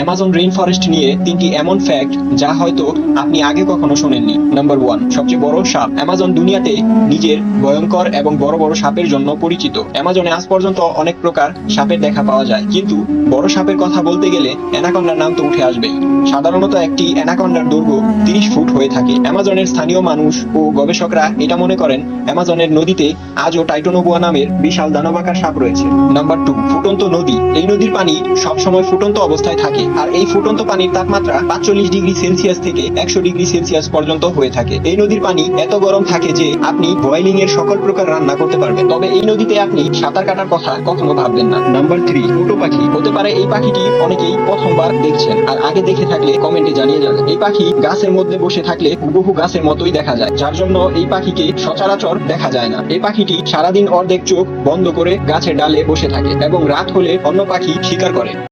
Amazon rainforest নিয়ে 3টি এমন ফ্যাক্ট যা হয়তো আপনি আগে কখনো শোনেননি। নাম্বার 1, সবচেয়ে বড় সাপ। অ্যামাজন দুনিয়াতে নিজের ভয়ঙ্কর এবং বড় বড় সাপের জন্য পরিচিত। অ্যামাজনে আজ পর্যন্ত অনেক প্রকার সাপের দেখা পাওয়া যায়, কিন্তু বড় সাপের কথা বলতে গেলে অ্যানাকন্ডার নাম তো উঠে আসবেই। সাধারণত একটি অ্যানাকন্ডার দৈর্ঘ্য 30 ফুট হয়ে থাকে। অ্যামাজনের স্থানীয় মানুষ ও গবেষকরা এটা মনে করেন অ্যামাজনের নদীতে আজও টাইটানোবুয়া নামের বিশাল দানবাকার সাপ রয়েছে। নাম্বার 2, ফুটন্ত নদী। এই নদীর পানি সবসময় ফুটন্ত অবস্থায় থাকে, আর এই ফুটন্ত পানির তাপমাত্রা 45 ডিগ্রি সেলসিয়াস থেকে 100 ডিগ্রি সেলসিয়াস পর্যন্ত হয়ে থাকে। এই নদীর পানি এত গরম থাকে যে আপনি বয়েলিং এর সকল প্রকার রান্না করতে পারবেন। তবে এই নদীতে আপনি সাঁতার কাটার কথা কখনো ভাববেন না। নাম্বার 3, উটো পাখি। হতে পারে এই পাখিটি অনেকেই প্রথমবার দেখছেন, আর আগে দেখে থাকলে কমেন্টে জানিয়ে যাবেন। এই পাখি গাছের মধ্যে বসে থাকলে হুবহু গাছের মতোই দেখা যায়, যার জন্য এই পাখিকে সচরাচর দেখা যায় না। এই পাখিটি সারাদিন অর্ধেক চোখ বন্ধ করে গাছের ডালে বসে থাকে এবং রাত হলে অন্য পাখি শিকার করে।